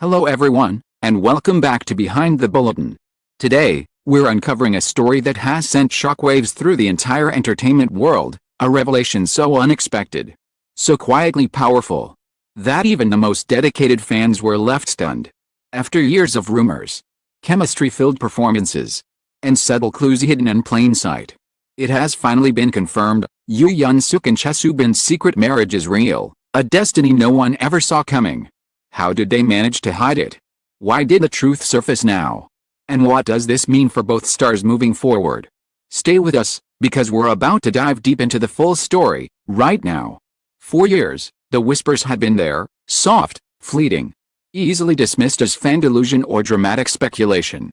Hello everyone, and welcome back to Behind the Bulletin. Today, we're uncovering a story that has sent shockwaves through the entire entertainment world, a revelation so unexpected, so quietly powerful, that even the most dedicated fans were left stunned. After years of rumors, chemistry-filled performances, and subtle clues hidden in plain sight, it has finally been confirmed: Yoo Yeon-seok and Chae Soo-bin's secret marriage is real, a destiny no one ever saw coming. How did they manage to hide it? Why did the truth surface now? And what does this mean for both stars moving forward? Stay with us, because we're about to dive deep into the full story, right now. For years, the whispers had been there, soft, fleeting, easily dismissed as fan delusion or dramatic speculation.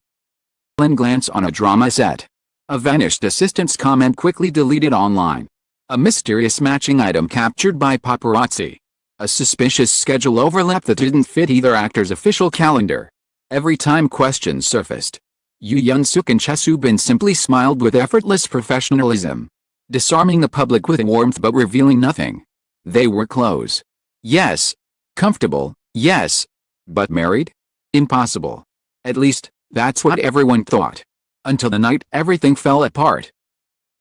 One glance on a drama set. A vanished assistant's comment quickly deleted online. A mysterious matching item captured by paparazzi. A suspicious schedule overlap that didn't fit either actor's official calendar. Every time questions surfaced, Yoo Yeon-seok and Chae Soo-bin simply smiled with effortless professionalism, disarming the public with warmth but revealing nothing. They were close. Yes. Comfortable. Yes. But married? Impossible. At least, that's what everyone thought. Until the night everything fell apart.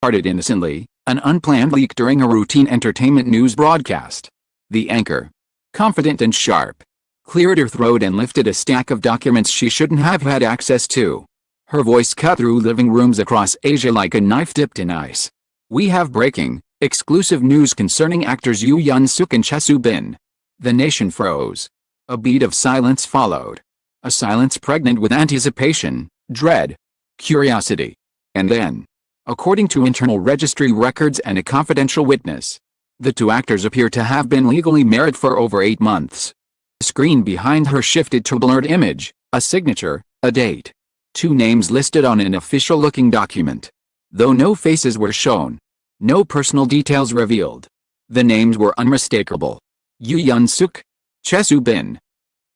Started innocently, an unplanned leak during a routine entertainment news broadcast. The anchor, confident and sharp, cleared her throat and lifted a stack of documents she shouldn't have had access to. Her voice cut through living rooms across Asia like a knife dipped in ice. We have breaking, exclusive news concerning actors Yoo Yeon-seok and Chae Soo-bin. The nation froze. A beat of silence followed. A silence pregnant with anticipation, dread, curiosity. And then, according to internal registry records and a confidential witness, the two actors appear to have been legally married for over 8 months. The screen behind her shifted to a blurred image, a signature, a date. 2 names listed on an official-looking document. Though no faces were shown, no personal details revealed, the names were unmistakable. Yoo Yeon-seok, Chae Soo-bin.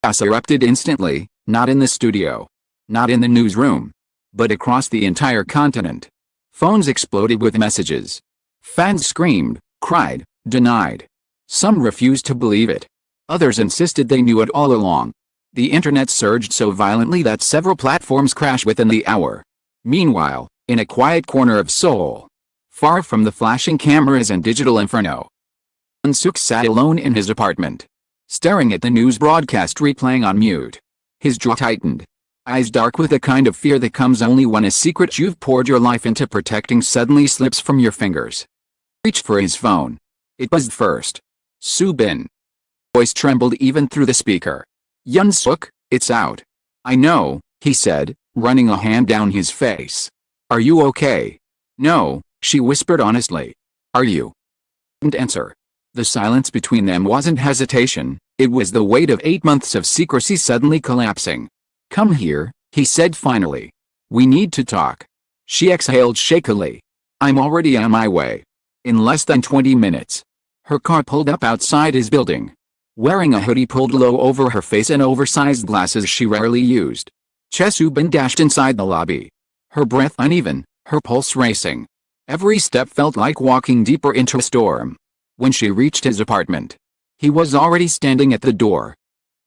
Chaos erupted instantly, not in the studio, not in the newsroom, but across the entire continent. Phones exploded with messages. Fans screamed, cried, denied. Some refused to believe it. Others insisted they knew it all along. The internet surged so violently that several platforms crashed within the hour. Meanwhile, in a quiet corner of Seoul, far from the flashing cameras and digital inferno, Yeon-seok sat alone in his apartment, staring at the news broadcast replaying on mute. His jaw tightened, eyes dark with the kind of fear that comes only when a secret you've poured your life into protecting suddenly slips from your fingers. Reached for his phone. It buzzed first. Soo-bin. Voice trembled even through the speaker. Yeon-seok, it's out. I know, he said, running a hand down his face. Are you okay? No, she whispered honestly. Are you? Didn't answer. The silence between them wasn't hesitation, it was the weight of 8 months of secrecy suddenly collapsing. Come here, he said finally. We need to talk. She exhaled shakily. I'm already on my way. In less than 20 minutes. Her car pulled up outside his building. Wearing a hoodie pulled low over her face and oversized glasses she rarely used, Chae Soo-bin dashed inside the lobby. Her breath uneven, her pulse racing. Every step felt like walking deeper into a storm. When she reached his apartment, he was already standing at the door.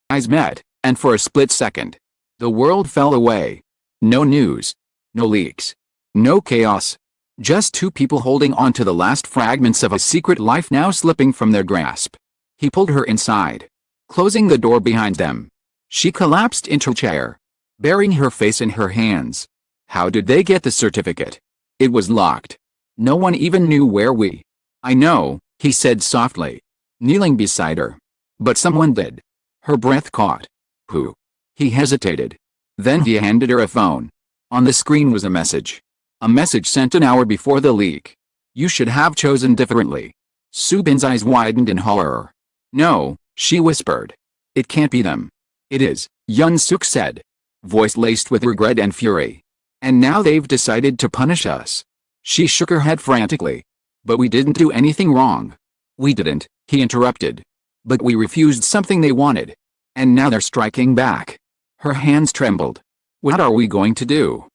Eyes met, and for a split second, the world fell away. No news. No leaks. No chaos. Just 2 people holding on to the last fragments of a secret life now slipping from their grasp. He pulled her inside, closing the door behind them. She collapsed into a chair, burying her face in her hands. How did they get the certificate? It was locked. No one even knew where we. I know, he said softly, kneeling beside her. But someone did. Her breath caught. Who? He hesitated. Then he handed her a phone. On the screen was a message. A message sent an hour before the leak. You should have chosen differently. Soo-bin's eyes widened in horror. No, she whispered. It can't be them. It is, Yeon-seok said, voice laced with regret and fury. And now they've decided to punish us. She shook her head frantically. But we didn't do anything wrong. We didn't, he interrupted. But we refused something they wanted. And now they're striking back. Her hands trembled. What are we going to do?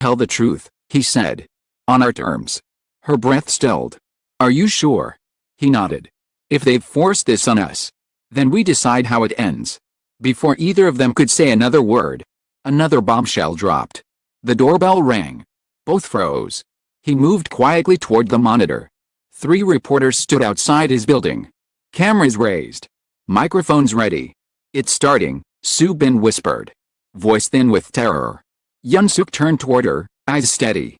Tell the truth, he said. On our terms. Her breath stilled. Are you sure? He nodded. If they've forced this on us, then we decide how it ends. Before either of them could say another word, another bombshell dropped. The doorbell rang. Both froze. He moved quietly toward the monitor. 3 reporters stood outside his building. Cameras raised. Microphones ready. "It's starting," Soo-bin whispered, voice thin with terror. Yeon-seok turned toward her, eyes steady,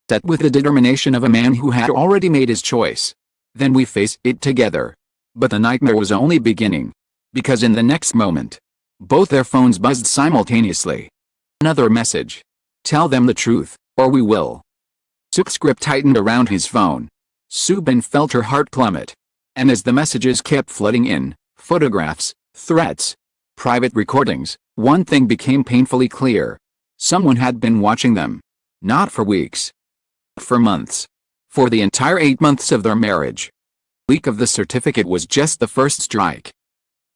set with the determination of a man who had already made his choice. "Then we face it together." But the nightmare was only beginning. Because in the next moment, both their phones buzzed simultaneously. Another message. "Tell them the truth, or we will." Sook's grip tightened around his phone. Soo-bin felt her heart plummet. And as the messages kept flooding in, photographs, threats, private recordings, one thing became painfully clear. Someone had been watching them. Not for weeks. For months. For the entire 8 months of their marriage. The week of the certificate was just the first strike.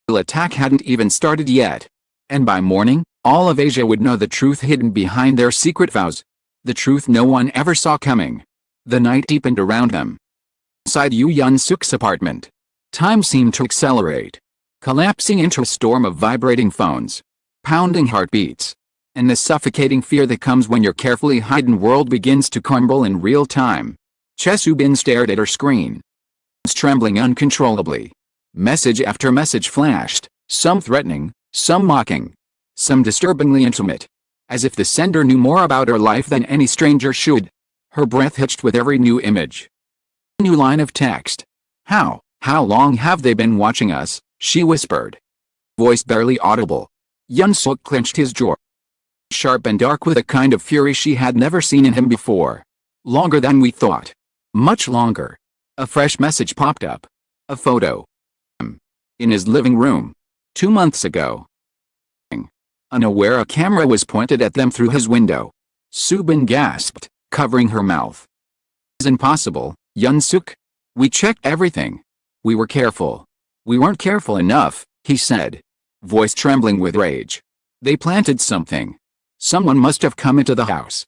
The attack hadn't even started yet. And by morning, all of Asia would know the truth hidden behind their secret vows. The truth no one ever saw coming. The night deepened around them. Inside Yoo Yeon-seok's apartment, time seemed to accelerate, collapsing into a storm of vibrating phones, pounding heartbeats, and the suffocating fear that comes when your carefully hidden world begins to crumble in real time. Chae Soo-bin stared at her screen, trembling uncontrollably. Message after message flashed, some threatening, some mocking, some disturbingly intimate, as if the sender knew more about her life than any stranger should. Her breath hitched with every new image. New line of text. How long have they been watching us?" she whispered. Voice barely audible. Yeon-seok clenched his jaw, sharp and dark with a kind of fury she had never seen in him before. "Longer than we thought. Much longer." A fresh message popped up. A photo. In his living room. 2 months ago. Unaware a camera was pointed at them through his window. Soo-bin gasped, covering her mouth. "It's impossible, Yeon-seok. We checked everything. We were careful." "We weren't careful enough," he said, voice trembling with rage. "They planted something. Someone must have come into the house."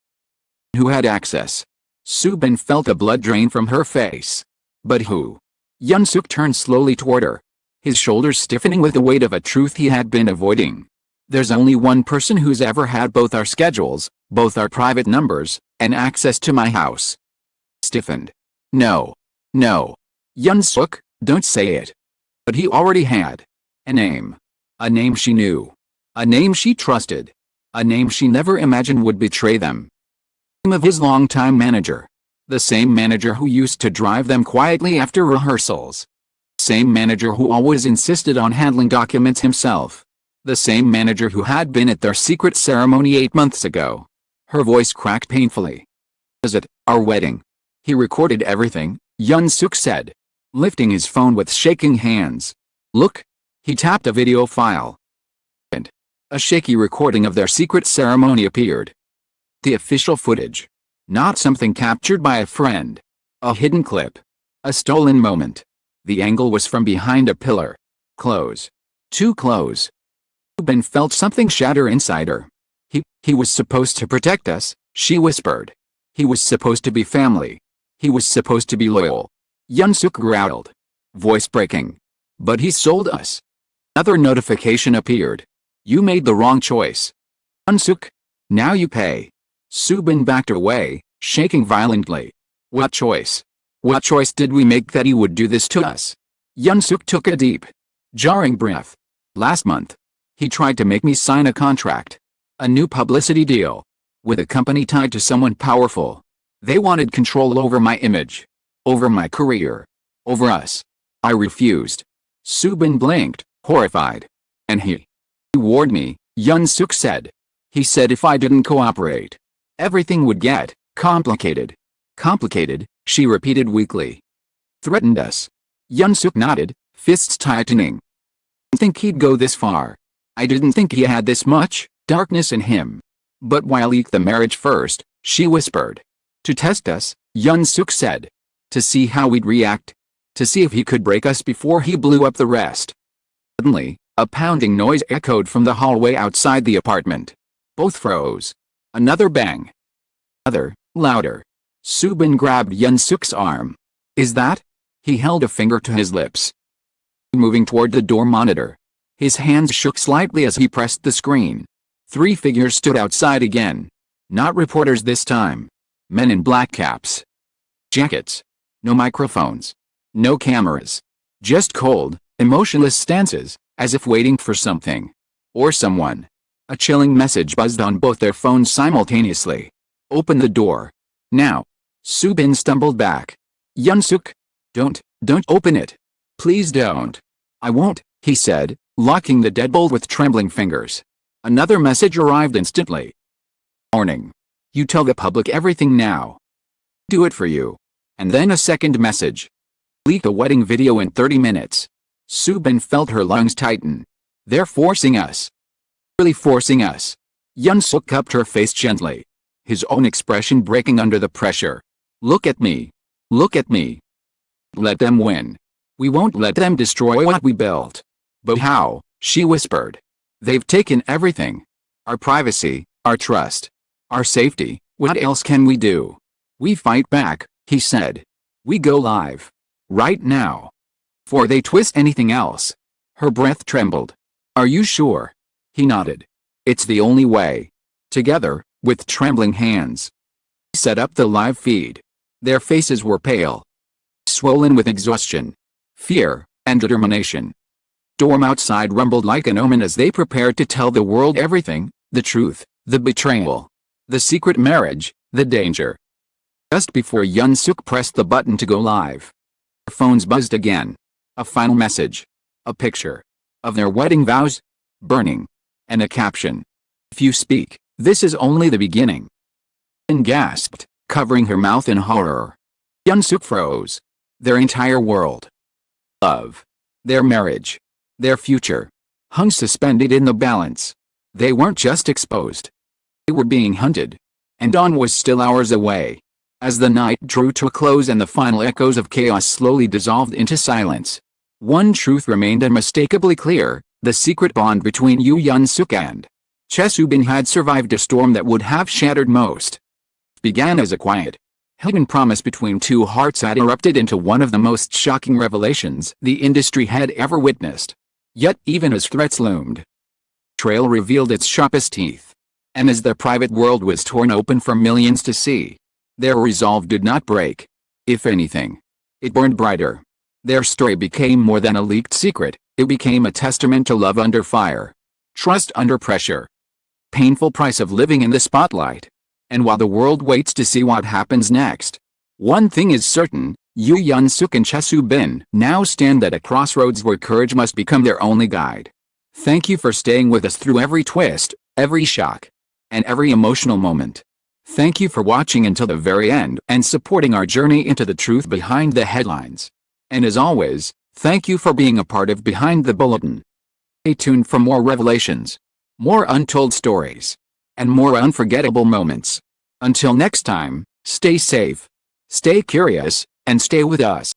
Who had access? Soo-bin felt a blood drain from her face. But who? Yeon-seok turned slowly toward her, his shoulders stiffening with the weight of a truth he had been avoiding. "There's only one person who's ever had both our schedules, both our private numbers, and access to my house." Stiffened. No. Yeon-seok, don't say it." But he already had. A name. A name she knew. A name she trusted. A name she never imagined would betray them. The name of his longtime manager. The same manager who used to drive them quietly after rehearsals. Same manager who always insisted on handling documents himself. The same manager who had been at their secret ceremony 8 months ago. Her voice cracked painfully. "Is it our wedding?" "He recorded everything," Yeon-seok said, lifting his phone with shaking hands. "Look." He tapped a video file. And a shaky recording of their secret ceremony appeared. The official footage. Not something captured by a friend. A hidden clip. A stolen moment. The angle was from behind a pillar. Close. Too close. Soo-bin felt something shatter inside her. He was supposed to protect us," she whispered. "He was supposed to be family. He was supposed to be loyal." Yeon-seok growled, voice breaking. "But he sold us." Another notification appeared. "You made the wrong choice, Yeon-seok. Now you pay." Soo-bin backed away, shaking violently. "What choice? What choice did we make that he would do this to us?" Yeon-seok took a deep, jarring breath. "Last month, he tried to make me sign a contract. A new publicity deal. With a company tied to someone powerful. They wanted control over my image. Over my career. Over us. I refused." Soo-bin blinked, horrified. "And he warned me," Yeon-seok said. "He said if I didn't cooperate, everything would get complicated." "Complicated," she repeated weakly. "Threatened us." Yeon-seok nodded, fists tightening. "I didn't think he'd go this far. I didn't think he had this much darkness in him. But why leak the marriage first?" she whispered. "To test us," Yeon-seok said. "To see how we'd react. To see if he could break us before he blew up the rest." Suddenly, a pounding noise echoed from the hallway outside the apartment. Both froze. Another bang. Another, louder. Soo-bin grabbed Yeon-seok's arm. "Is that?" He held a finger to his lips, moving toward the door monitor. His hands shook slightly as he pressed the screen. 3 figures stood outside again. Not reporters this time. Men in black caps. Jackets. No microphones. No cameras. Just cold, emotionless stances, as if waiting for something. Or someone. A chilling message buzzed on both their phones simultaneously. Open the door. Now. Soo-bin stumbled back. Yeon-seok? Don't open it. Please don't. I won't, he said, locking the deadbolt with trembling fingers. Another message arrived instantly. Warning. You tell the public everything now. Do it for you. And then a second message. Leak a wedding video in 30 minutes. Soo-bin felt her lungs tighten. They're forcing us. Really forcing us. Yeon-seok cupped her face gently. His own expression breaking under the pressure. Look at me. Look at me. Let them win. We won't let them destroy what we built. But how? She whispered. They've taken everything. Our privacy, our trust, our safety. What else can we do? We fight back, he said. We go live. Right now. Before they twist anything else. Her breath trembled. Are you sure? He nodded. It's the only way. Together, with trembling hands. He set up the live feed. Their faces were pale. Swollen with exhaustion. Fear, and determination. Storm outside rumbled like an omen as they prepared to tell the world everything, the truth, the betrayal, the secret marriage, the danger. Just before Yeon-seok pressed the button to go live. Their phones buzzed again. A final message. A picture. Of their wedding vows. Burning. And a caption. If you speak, this is only the beginning. And gasped, covering her mouth in horror. Yeon-seok froze. Their entire world. Love. Their marriage. Their future. Hung suspended in the balance. They weren't just exposed. They were being hunted. And dawn was still hours away. As the night drew to a close and the final echoes of chaos slowly dissolved into silence. One truth remained unmistakably clear, the secret bond between Yoo Yeon-seok and Chae Soo-bin had survived a storm that would have shattered most. It began as a quiet, hidden promise between two hearts had erupted into one of the most shocking revelations the industry had ever witnessed. Yet even as threats loomed, betrayal revealed its sharpest teeth. And as their private world was torn open for millions to see, their resolve did not break. If anything, it burned brighter. Their story became more than a leaked secret, it became a testament to love under fire, trust under pressure, painful price of living in the spotlight. And while the world waits to see what happens next, one thing is certain, Yoo Yeon-seok and Chae Soo-bin now stand at a crossroads where courage must become their only guide. Thank you for staying with us through every twist, every shock, and every emotional moment. Thank you for watching until the very end and supporting our journey into the truth behind the headlines. And as always, thank you for being a part of Behind the Bulletin. Stay tuned for more revelations, more untold stories, and more unforgettable moments. Until next time, stay safe, stay curious, and stay with us.